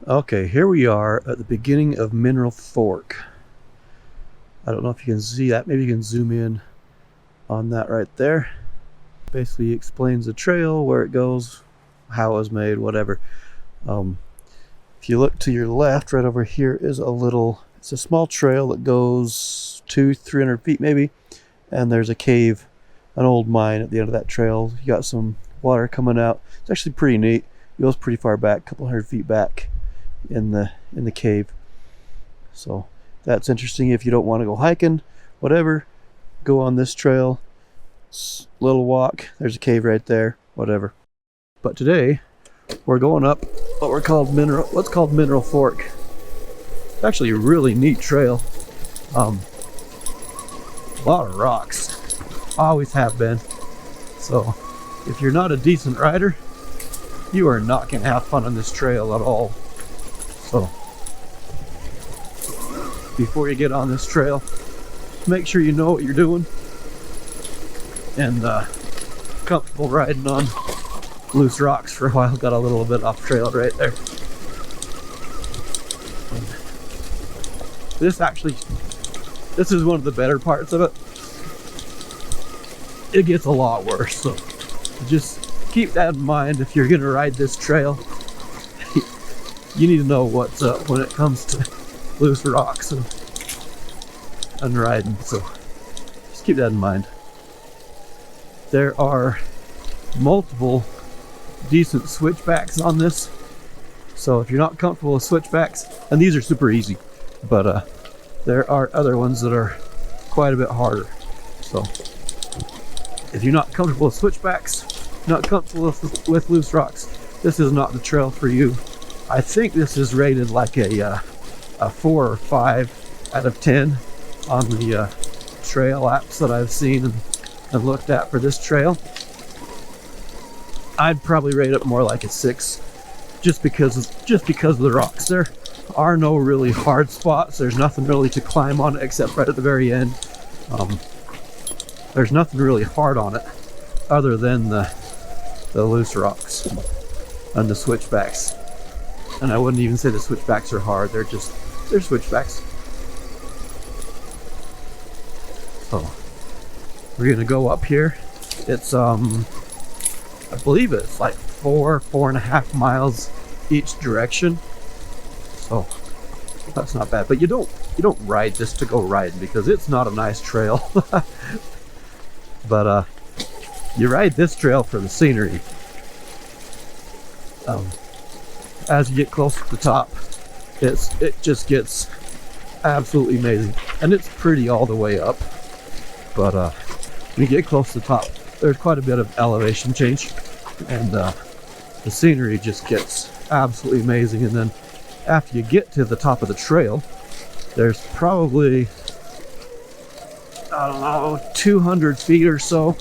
Okay, here we are at the beginning of Mineral Fork. I don't know if you can see that. Maybe you can zoom in on that right there. Basically explains the trail, where it goes, how it was made, whatever. If you look to your left, right over here is it's a small trail that goes 200-300 feet maybe, and there's a cave, an old mine at the end of that trail. You got some water coming out. It's actually pretty neat. It goes pretty far back, a couple hundred feet back in the cave. So that's interesting. If you don't want to go hiking, whatever, go on this trail. Little walk, there's a cave right there, whatever. But today we're going up what's called Mineral Fork. It's actually a really neat trail. A lot of rocks, always have been. So if you're not a decent rider, you are not going to have fun on this trail at all. So before you get on this trail, make sure you know what you're doing and comfortable riding on loose rocks for a while. Got a little bit off trail right there. This is one of the better parts of it. It gets a lot worse, so just keep that in mind if you're gonna ride this trail. You need to know what's up when it comes to loose rocks and riding, so just keep that in mind. There are multiple decent switchbacks on this, so if you're not comfortable with switchbacks, and these are super easy, but there are other ones that are quite a bit harder. So if you're not comfortable with switchbacks, not comfortable with loose rocks, this is not the trail for you. I think this is rated like a 4 or 5 out of 10 on the trail apps that I've seen and looked at for this trail. I'd probably rate it more like a 6, just because of the rocks. There are no really hard spots. There's nothing really to climb on except right at the very end. There's nothing really hard on it other than the loose rocks and the switchbacks. And I wouldn't even say the switchbacks are hard. They're switchbacks. So we're gonna go up here. It's I believe it's like 4.5 miles each direction. So that's not bad. But you don't ride this to go riding, because it's not a nice trail. But you ride this trail for the scenery. As you get close to the top, it just gets absolutely amazing, and it's pretty all the way up. But when you get close to the top, there's quite a bit of elevation change, and the scenery just gets absolutely amazing. And then after you get to the top of the trail, there's probably, I don't know, 200 feet or so.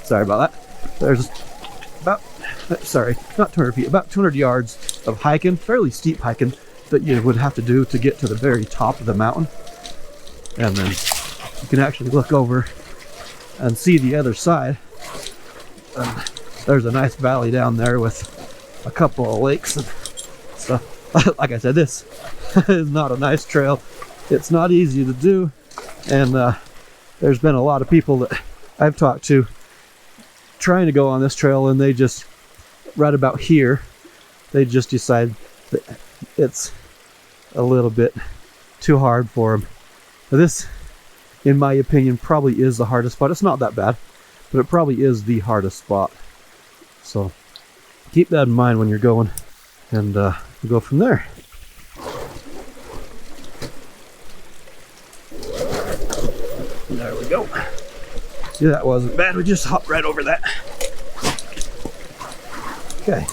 Sorry about that. There's not 200 feet, about 200 yards of hiking, fairly steep hiking, that you would have to do to get to the very top of the mountain. And then you can actually look over and see the other side. There's a nice valley down there with a couple of lakes and stuff. Like I said, this is not a nice trail. It's not easy to do, and there's been a lot of people that I've talked to trying to go on this trail, and they just, right about here, they just decide that it's a little bit too hard for them. Now this, in my opinion, probably is the hardest spot. It's not that bad, but it probably is the hardest spot. So keep that in mind when you're going, and we'll go from there. There we go. See, that wasn't bad. We just hopped right over that. Okay.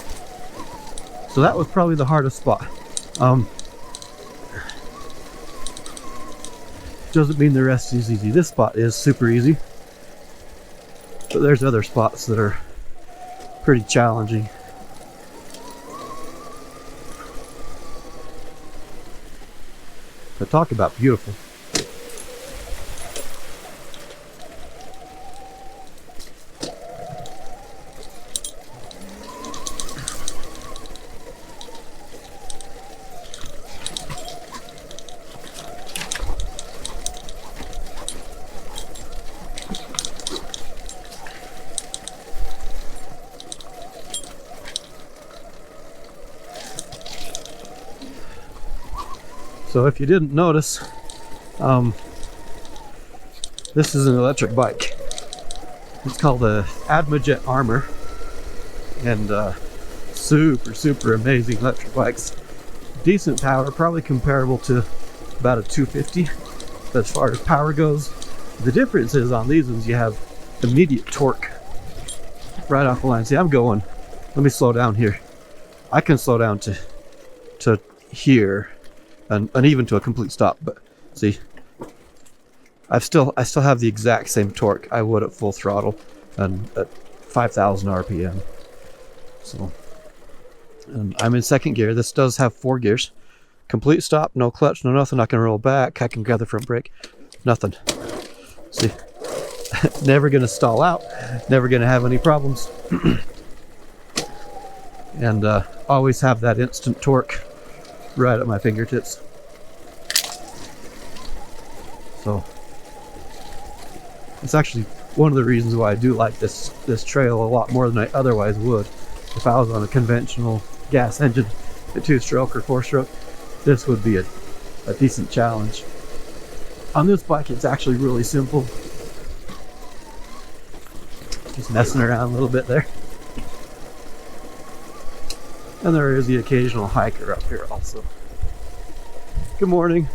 So that was probably the hardest spot. Doesn't mean the rest is easy. This spot is super easy, but there's other spots that are pretty challenging. But talk about beautiful. So if you didn't notice, this is an electric bike. It's called a Admajet Armor, and super amazing electric bikes. Decent power, probably comparable to about a 250 as far as power goes. The difference is on these ones you have immediate torque right off the line. See, I'm going, let me slow down here. I can slow down to here and even to a complete stop, but see, I still have the exact same torque I would at full throttle and at 5,000 RPM. So, and I'm in second gear. This does have 4 gears. Complete stop, no clutch, no nothing. I can roll back. I can grab the front brake. Nothing. See, never gonna stall out. Never gonna have any problems. And always have that instant torque right at my fingertips. So it's actually one of the reasons why I do like this trail a lot more than I otherwise would if I was on a conventional gas engine, a 2-stroke or 4-stroke. This would be a decent challenge. On this bike, it's actually really simple. Just messing around a little bit there. And there is the occasional hiker up here also. Good morning.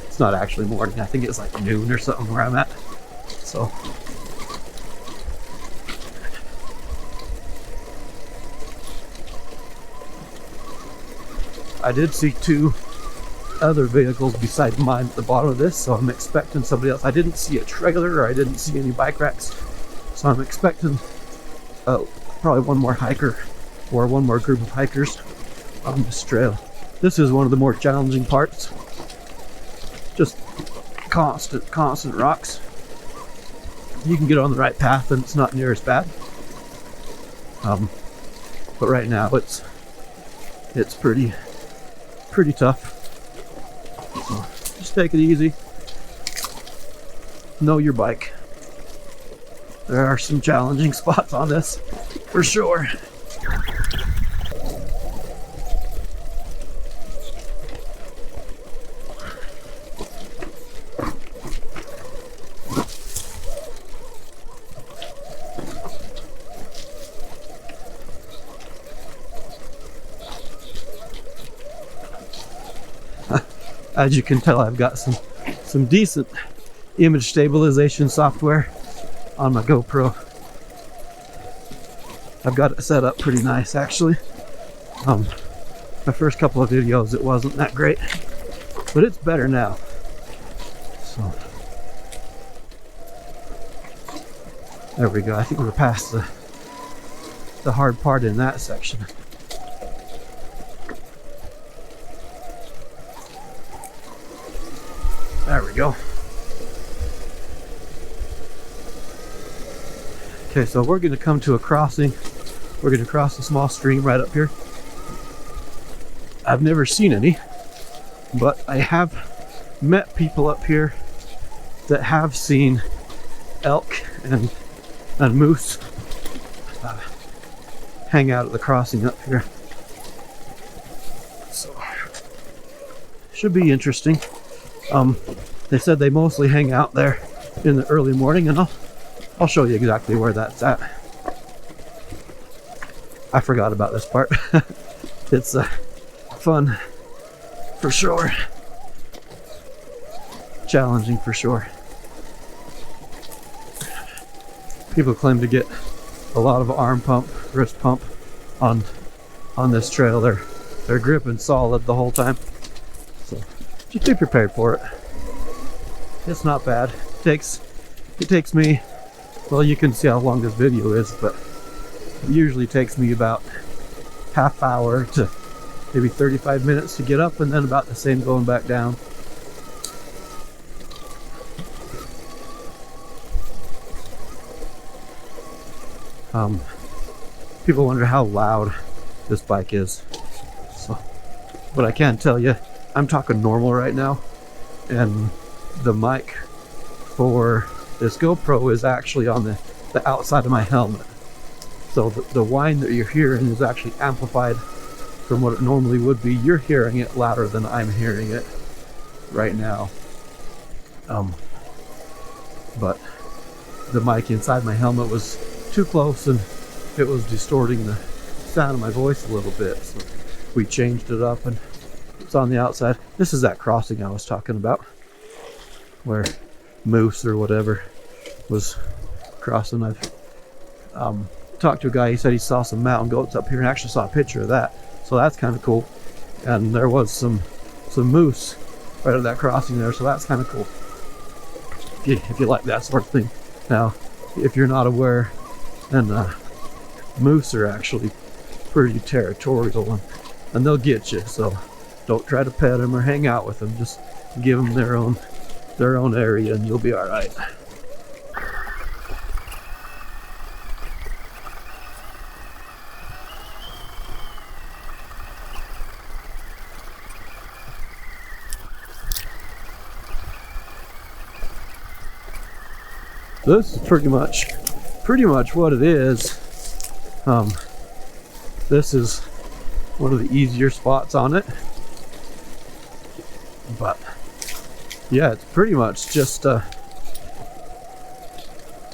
It's not actually morning. I think it's like noon or something where I'm at. So. I did see 2 other vehicles beside mine at the bottom of this, so I'm expecting somebody else. I didn't see a trailer or I didn't see any bike racks, so I'm expecting probably one more hiker or one more group of hikers on this trail. This is one of the more challenging parts. Just constant rocks. You can get on the right path and it's not near as bad. But right now it's pretty tough. So just take it easy. Know your bike. There are some challenging spots on this, for sure. As you can tell, I've got some decent image stabilization software on my GoPro. I've got it set up pretty nice, actually. My first couple of videos, it wasn't that great, but it's better now. So there we go. I think we're past the hard part in that section. There we go. Okay, so we're going to come to a crossing. We're going to cross a small stream right up here. I've never seen any, but I have met people up here that have seen elk and moose hang out at the crossing up here. So, should be interesting. They said they mostly hang out there in the early morning, and I'll show you exactly where that's at. I forgot about this part. It's fun for sure. Challenging for sure. People claim to get a lot of arm pump, wrist pump on this trail. They're gripping solid the whole time. So just be prepared for it. It's not bad. It takes me, well, you can see how long this video is, but it usually takes me about half hour to maybe 35 minutes to get up, and then about the same going back down. People wonder how loud this bike is. So, but I can tell you, I'm talking normal right now, and the mic for this GoPro is actually on the outside of my helmet. So the whine that you're hearing is actually amplified from what it normally would be. You're hearing it louder than I'm hearing it right now. But the mic inside my helmet was too close and it was distorting the sound of my voice a little bit. So we changed it up and it's on the outside. This is that crossing I was talking about, where moose or whatever was crossing. I've talked to a guy, he said he saw some mountain goats up here and actually saw a picture of that. So that's kind of cool. And there was some moose right at that crossing there, so that's kind of cool. If you like that sort of thing. Now, if you're not aware, then moose are actually pretty territorial and they'll get you. So don't try to pet them or hang out with them. Just give them their own area and you'll be all right. This is pretty much what it is. This is one of the easier spots on it, but yeah, it's pretty much just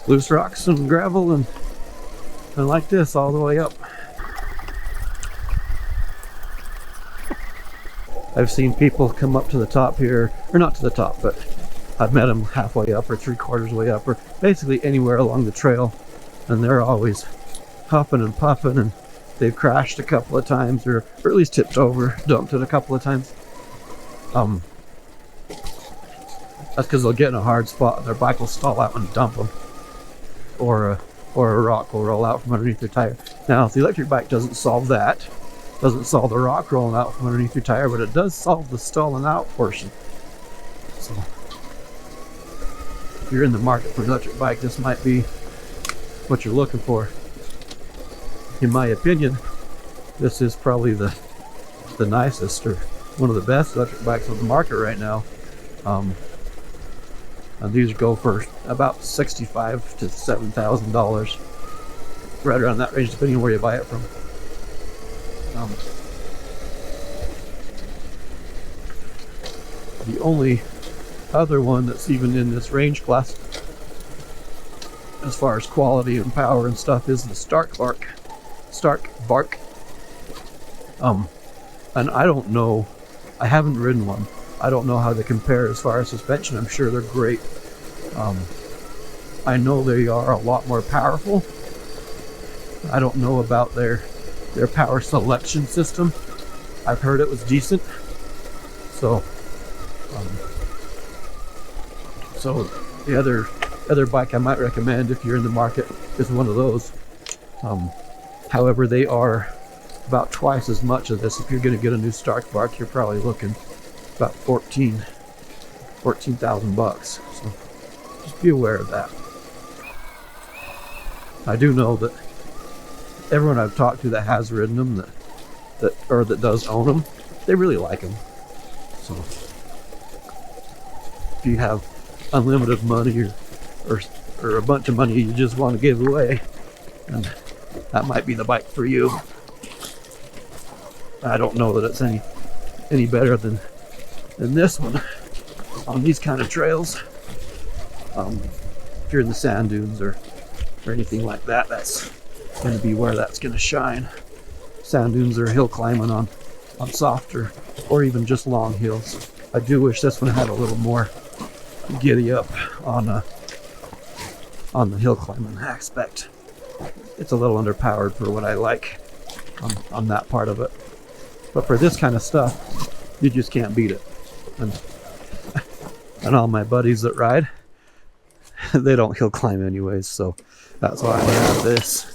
loose rocks and gravel and like this all the way up. I've seen people come up to the top here, or not to the top, but I've met them halfway up or 3/4 way up or basically anywhere along the trail, and they're always huffing and puffing, and they've crashed a couple of times or at least tipped over, dumped it a couple of times. That's because they'll get in a hard spot and their bike will stall out and dump them, or a rock will roll out from underneath their tire. Now, the electric bike doesn't solve that, doesn't solve the rock rolling out from underneath your tire, but it does solve the stalling out portion. So if you're in the market for an electric bike, this might be what you're looking for. In my opinion, this is probably the nicest or one of the best electric bikes on the market right now. And these go for about $6,500 to $7,000, right around that range, depending on where you buy it from. The only other one that's even in this range class as far as quality and power and stuff is the Stark Bark. And I don't know, I haven't ridden one. I don't know how they compare as far as suspension. I'm sure they're great. I know they are a lot more powerful. I don't know about their power selection system. I've heard it was decent. So the other bike I might recommend if you're in the market is one of those. However, they are about twice as much of this. If you're going to get a new Stark Bark, you're probably looking about $14,000. So just be aware of that. I do know that everyone I've talked to that has ridden them, that does own them, they really like them. So if you have unlimited money or a bunch of money you just want to give away, and that might be the bike for you. I don't know that it's any better than this one on these kind of trails. If you're in the sand dunes or anything like that, that's going to be where that's going to shine. Sand dunes or hill climbing on softer or even just long hills. I do wish this one had a little more giddy up on the hill climbing aspect. It's a little underpowered for what I like on that part of it. But for this kind of stuff, you just can't beat it. And all my buddies that ride, they don't hill climb anyways, so that's why I have this.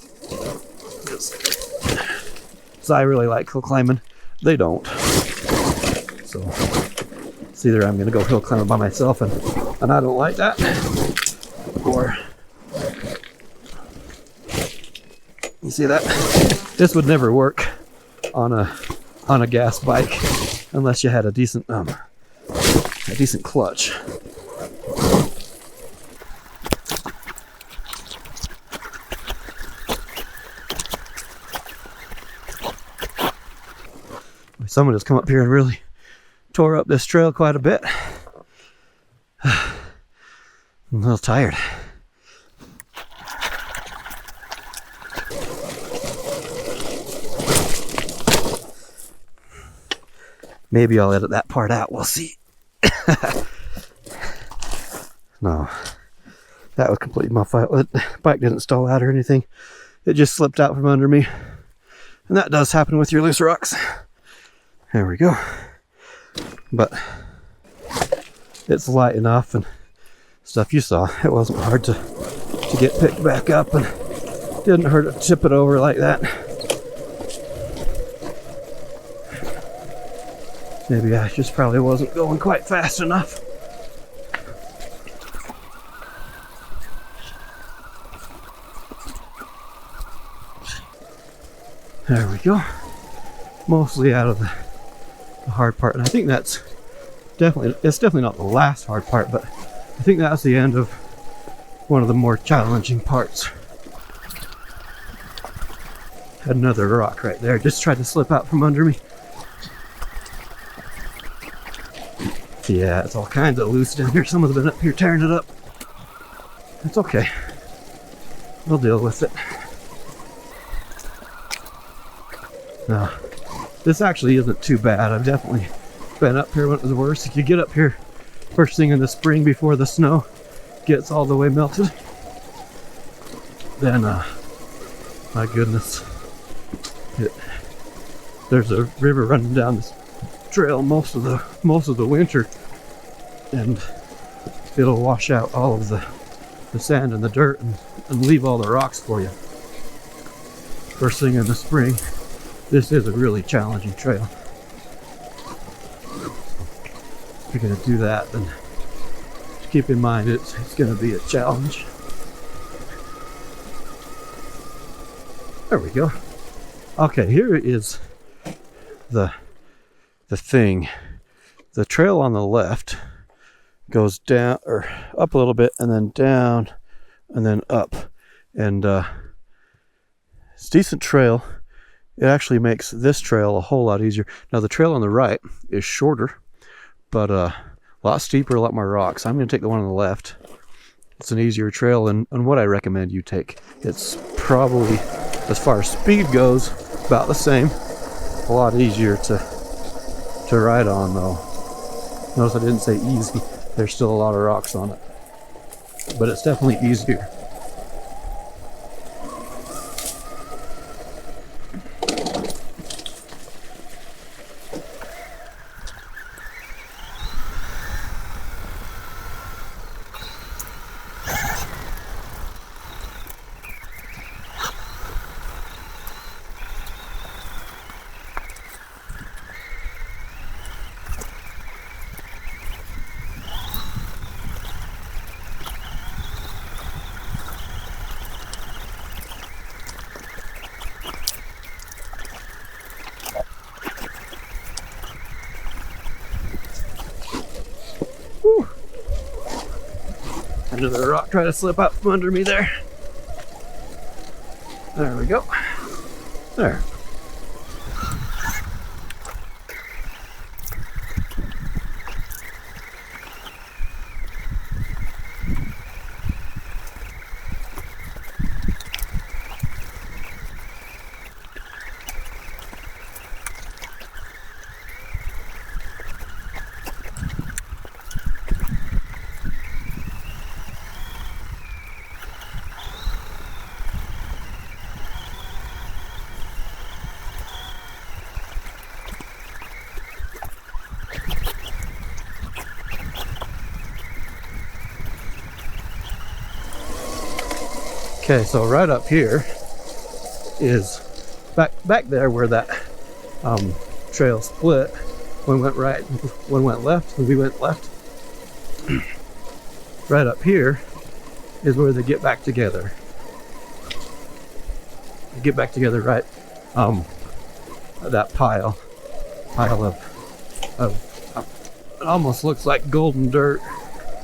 So I really like hill climbing. They don't. So it's either I'm gonna go hill climbing by myself and I don't like that, or you see that? This would never work on a gas bike unless you had a decent clutch. Someone has come up here and really tore up this trail quite a bit. I'm a little tired. Maybe I'll edit that part out. We'll see. No, that was completely my fault. The bike didn't stall out or anything. It just slipped out from under me. And that does happen with your loose rocks. There we go. But it's light enough and stuff. You saw it wasn't hard to get picked back up, and didn't hurt to tip it over like that. Maybe I just probably wasn't going quite fast enough. There we go. Mostly out of the hard part, and I think that's definitely not the last hard part, but I think that's the end of one of the more challenging parts. Had another rock right there, just tried to slip out from under me. Yeah, it's all kinds of loose down here. Someone's been up here tearing it up. It's okay. We'll deal with it. No, this actually isn't too bad. I've definitely been up here when it was worse. If you get up here first thing in the spring before the snow gets all the way melted, then my goodness, there's a river running down this trail most of the winter, and it'll wash out all of the sand and the dirt and leave all the rocks for you. First thing in the spring, this is a really challenging trail. If you're going to do that, then just keep in mind it's going to be a challenge. There we go. Okay, here is the thing. The trail on the left goes down or up a little bit, and then down, and then up, and it's a decent trail. It actually makes this trail a whole lot easier. Now the trail on the right is shorter, but a lot steeper, a lot more rocks. I'm going to take the one on the left. It's an easier trail, and what I recommend you take. It's probably, as far as speed goes, about the same. A lot easier to ride on though. Notice I didn't say easy. There's still a lot of rocks on it, but it's definitely easier. Another rock trying to slip out from under me there. There we go. There. Okay, so right up here is back there where that trail split. One went right, one went left, and we went left. Right up here is where they get back together. They get back together right, that pile of it almost looks like golden dirt.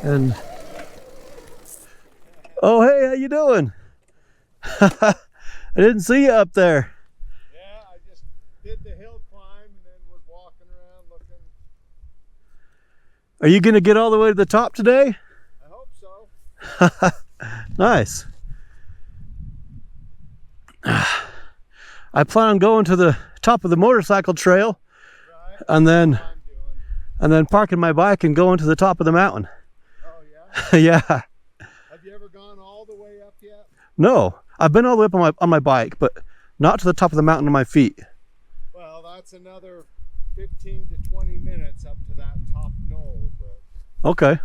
And oh, hey, how you doing? I didn't see you up there. Yeah, I just did the hill climb and then was walking Are you gonna get all the way to the top today? I hope so. Nice. I plan on going to the top of the motorcycle trail, Right. and then That's what I'm doing. parking my bike and going to the top of the mountain. Oh yeah. Yeah. Have you ever gone all the way up yet? No, I've been all the way up on my bike, but not to the top of the mountain on my feet. Well, that's another 15 to 20 minutes up to that top knoll. But, Okay. and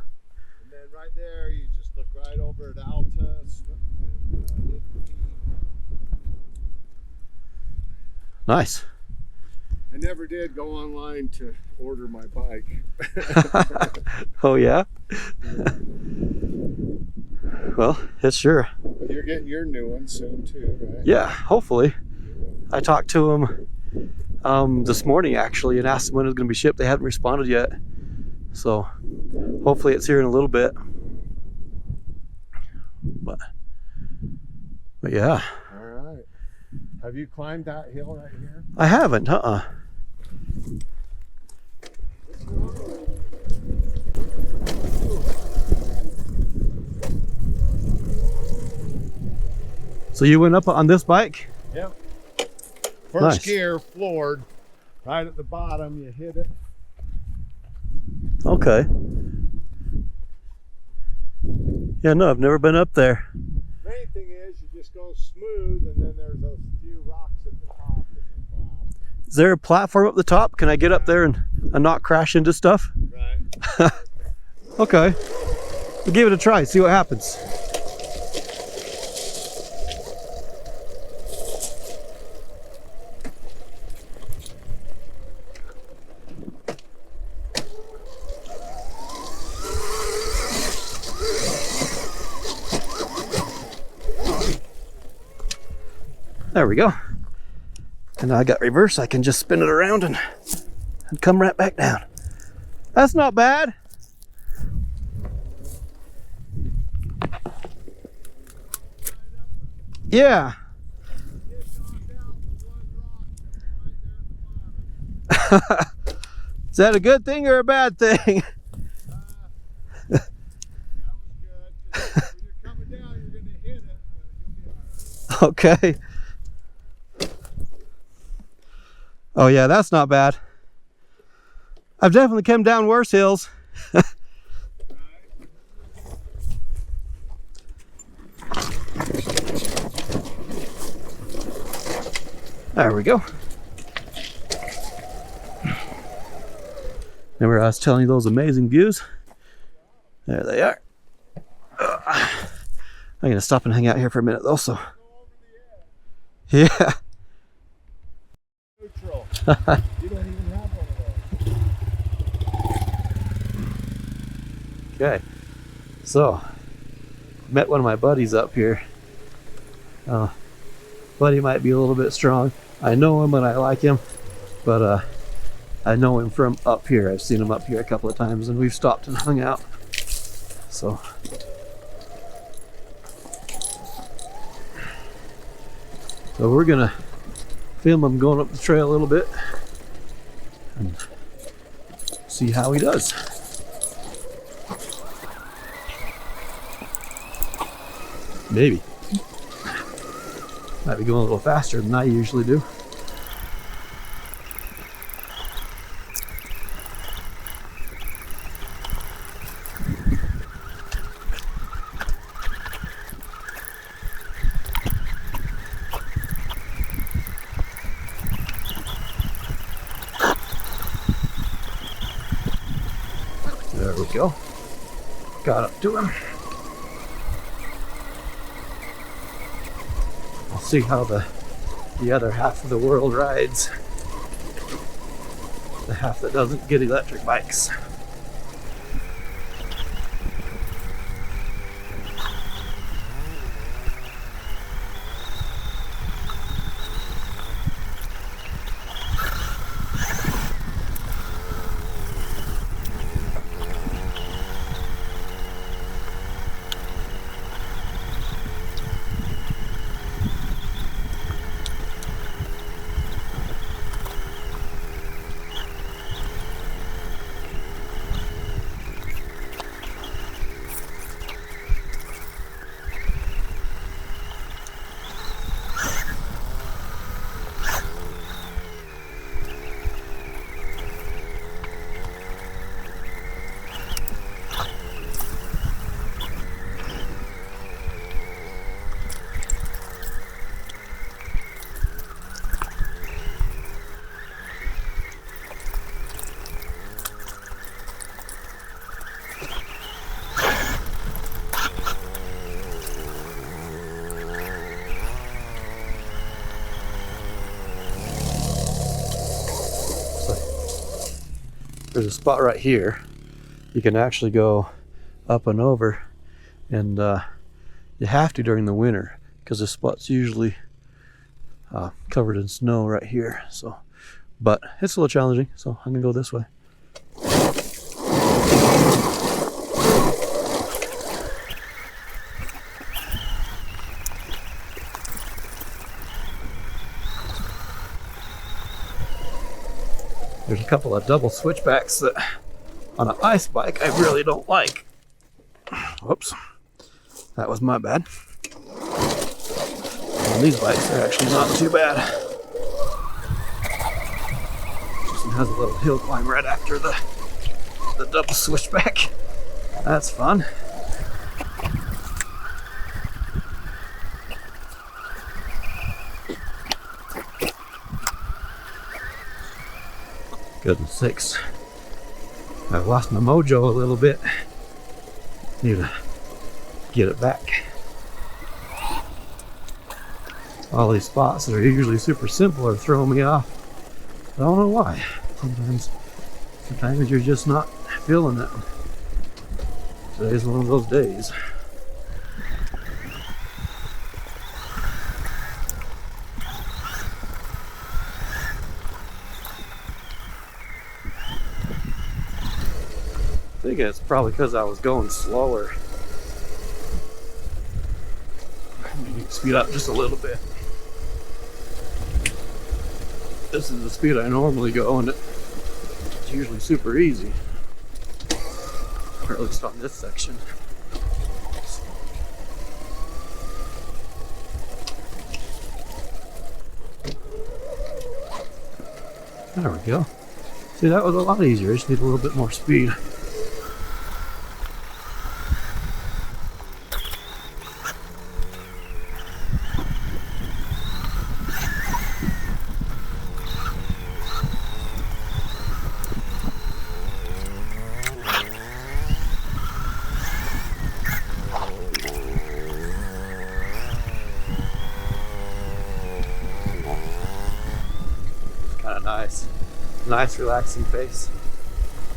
then right there, you just look right over at Altus and hit the peak. Nice. I never did go online to order my bike. Oh yeah. Well, it's sure. But you're getting your new one soon too, right? Yeah, hopefully. I talked to him this morning actually and asked them when it was going to be shipped. They hadn't responded yet, so hopefully it's here in a little bit. But yeah. All right. Have you climbed that hill right here? I haven't. So you went up on this bike? Yep. First Nice. gear floored. Right at the bottom, you hit it. Okay. Yeah, no, I've never been up there. Main thing is you just go smooth, and then there's those few rocks at the top. And then, wow. Is there a platform up the top? Can I get up there and not crash into stuff? Right. Okay. We'll give it a try, see what happens. There we go. And now I got reverse, I can just spin it around and come right back down. That's not bad. Yeah. Is that a good thing or a bad thing? That was good. When you're coming down, you're going to hit it, but you'll be all right. Okay. Oh yeah, that's not bad. I've definitely come down worse hills. There we go. Remember I was telling you those amazing views? There they are. I'm gonna stop and hang out here for a minute though, so. Yeah. Neutral. You don't even have one of those. Okay. So, met one of my buddies up here. Buddy might be a little bit strong. I know him and I like him, but I know him from up here. I've seen him up here a couple of times and we've stopped and hung out. So we're gonna film him going up the trail a little bit and see how he does. Maybe. Might be going a little faster than I usually do. There we go. Got up to him. I'll see how the other half of the world rides. The half that doesn't get electric bikes. there's a spot right here. You can actually go up and over, and you have to during the winter because the spot's usually covered in snow right here. So, but it's a little challenging, so I'm gonna go this way. There's a couple of double switchbacks that on an ice bike I really don't like. Whoops, that was my bad. And these bikes are actually not too bad. This one has a little hill climb right after the double switchback. That's fun. Goodness sakes. I've lost my mojo a little bit. Need to get it back. All these spots that are usually super simple are throwing me off. I don't know why. Sometimes you're just not feeling it. Today's one of those days. I think it's probably because I was going slower. Maybe speed up just a little bit. This is the speed I normally go, and it's usually super easy. Or at least on this section. There we go. See, that was a lot easier. I just need a little bit more speed. Nice relaxing pace.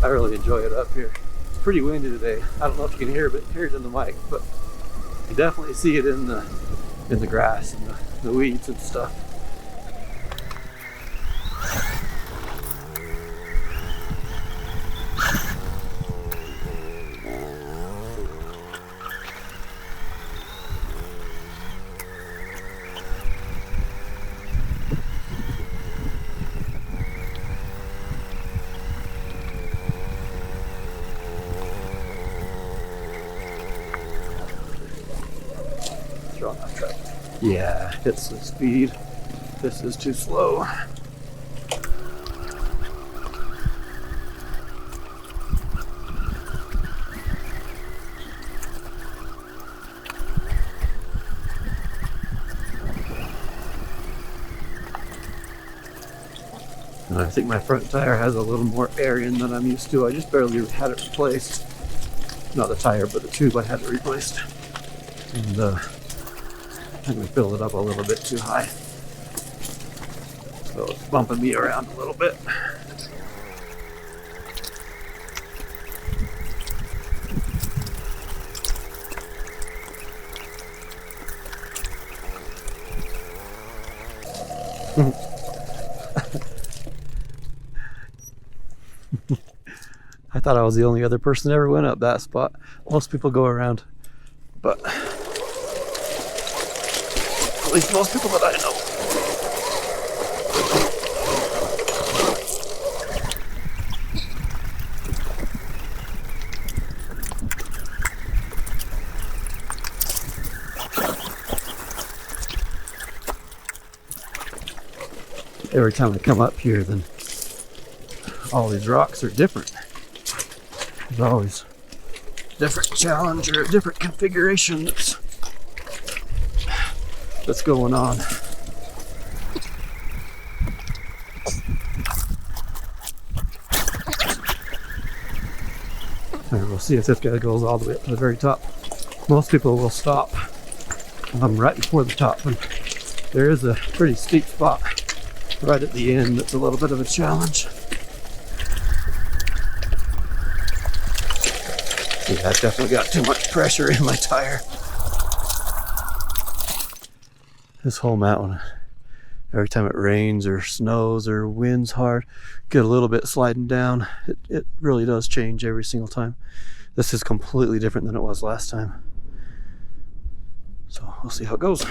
I really enjoy it up here. It's pretty windy today. I don't know if you can hear it in the mic, but you definitely see it in the grass and the weeds and stuff. Yeah, it's the speed. This is too slow. And I think my front tire has a little more air in than I'm used to. I just barely had it replaced. Not the tire, but the tube I had it replaced. And I think we filled it up a little bit too high. So it's bumping me around a little bit. I thought I was the only other person that ever went up that spot. Most people go around, but at least most people that I know. Every time I come up here, then all these rocks are different. There's always a different challenge or a different configuration that's going on. And we'll see if this guy goes all the way up to the very top. Most people will stop right before the top, and there is a pretty steep spot right at the end that's a little bit of a challenge. Yeah, I've definitely got too much pressure in my tire. This whole mountain, every time it rains or snows or winds hard, get a little bit sliding down. It really does change every single time. This is completely different than it was last time. So we'll see how it goes.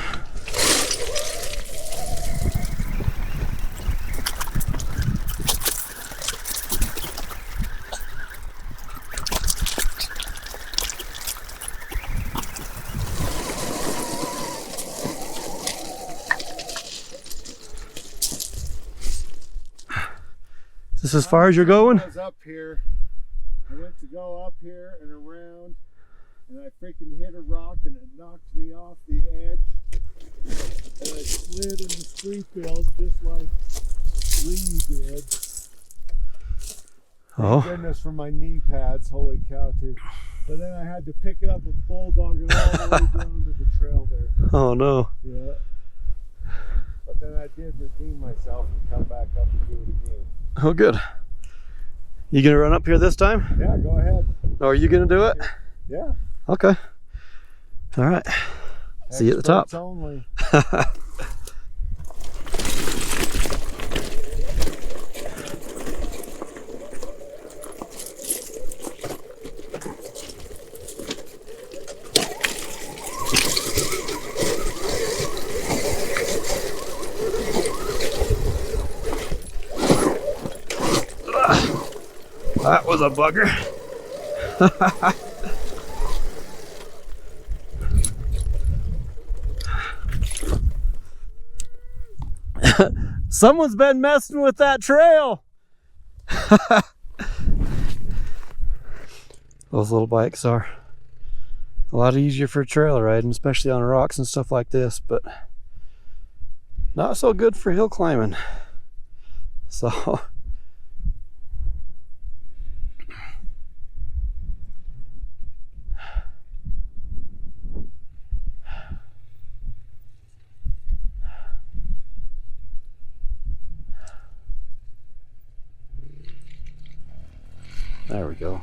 Is this as far as you're going? I was up here. I went to go up here and around, and I freaking hit a rock and it knocked me off the edge. And I slid in the street field just like Lee did. Oh. Thank goodness for my knee pads, holy cow too. But then I had to pick it up and bulldog it all the way down to the trail there. Oh no. Yeah. But then I did redeem myself and come back up and do it again. Oh good. You gonna run up here this time? Yeah, go ahead. Or are you gonna do it? Yeah. Okay. All right. See you at the top. Experts only. That was a bugger. Someone's been messing with that trail. Those little bikes are a lot easier for trail riding, especially on rocks and stuff like this, but not so good for hill climbing. So there we go.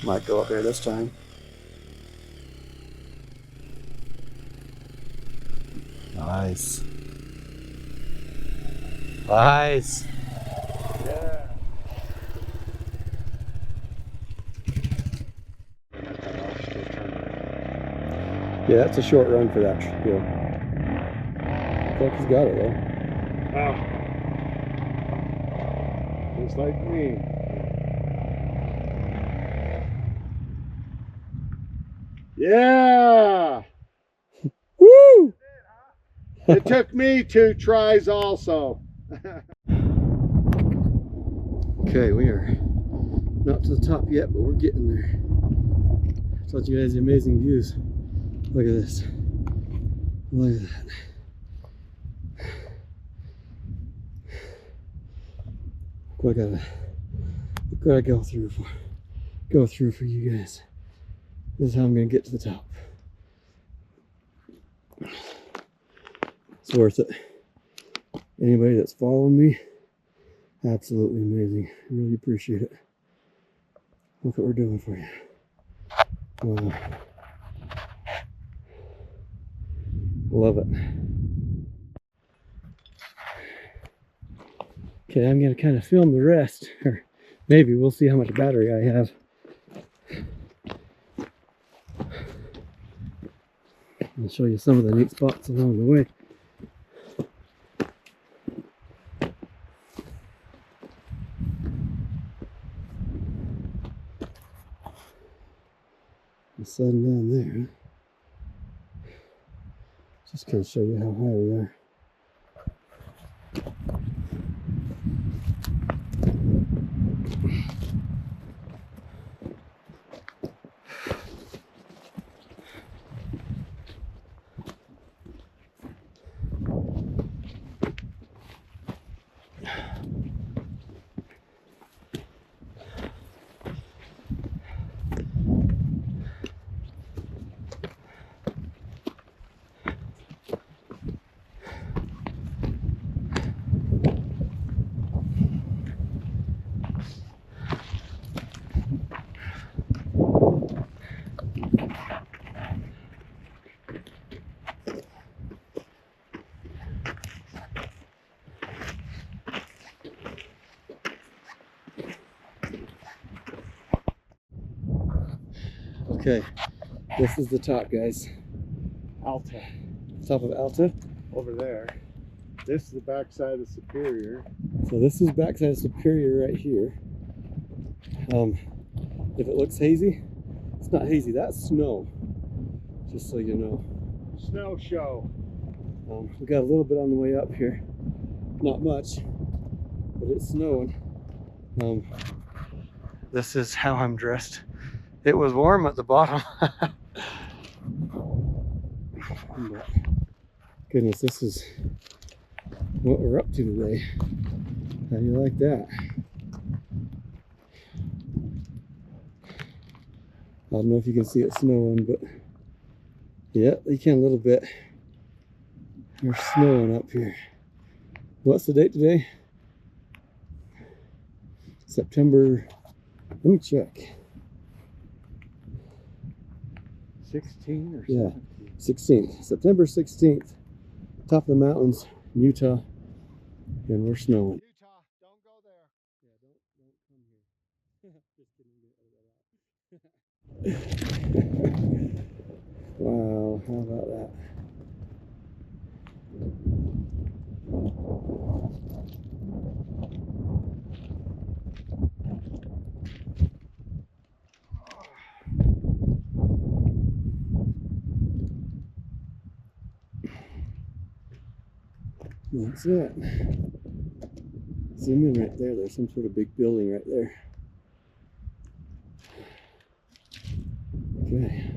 Might go up there this time. Nice. Nice. Yeah. Yeah, it's a short run for that hill. I think he's got it though. Wow. Just like me. Yeah! Woo! It took me 2 tries also. Okay, we are not to the top yet, but we're getting there. I told you guys the amazing views. Look at this. Look at that. Look what I go through for you guys. This is how I'm gonna get to the top. It's worth it. Anybody that's following me, absolutely amazing. Really appreciate it. Look what we're doing for you. Wow. Love it. Okay, I'm gonna kind of film the rest, or maybe we'll see how much battery I have. I'll show you some of the neat spots along the way. The sun down there. Just kind of show you how high we are. Okay, this is the top, guys. Alta Top of Alta. over there. This is the backside of Superior. So this is backside of Superior right here. If it looks hazy, it's not hazy, that's snow. Just so you know. Snow show. We got a little bit on the way up here. Not much, but it's snowing. This is how I'm dressed. It was warm at the bottom. But, goodness, this is what we're up to today. How do you like that? I don't know if you can see it snowing, but yeah, you can a little bit. There's snowing up here. What's the date today? September, let me check. 16 or Yeah. 17? 16th, September 16th, top of the mountains, Utah, and we're snowing. Utah, don't go there. Yeah, don't come here. Just kidding. Wow, how about that? That's it. Zoom in right there. There's some sort of big building right there. Okay.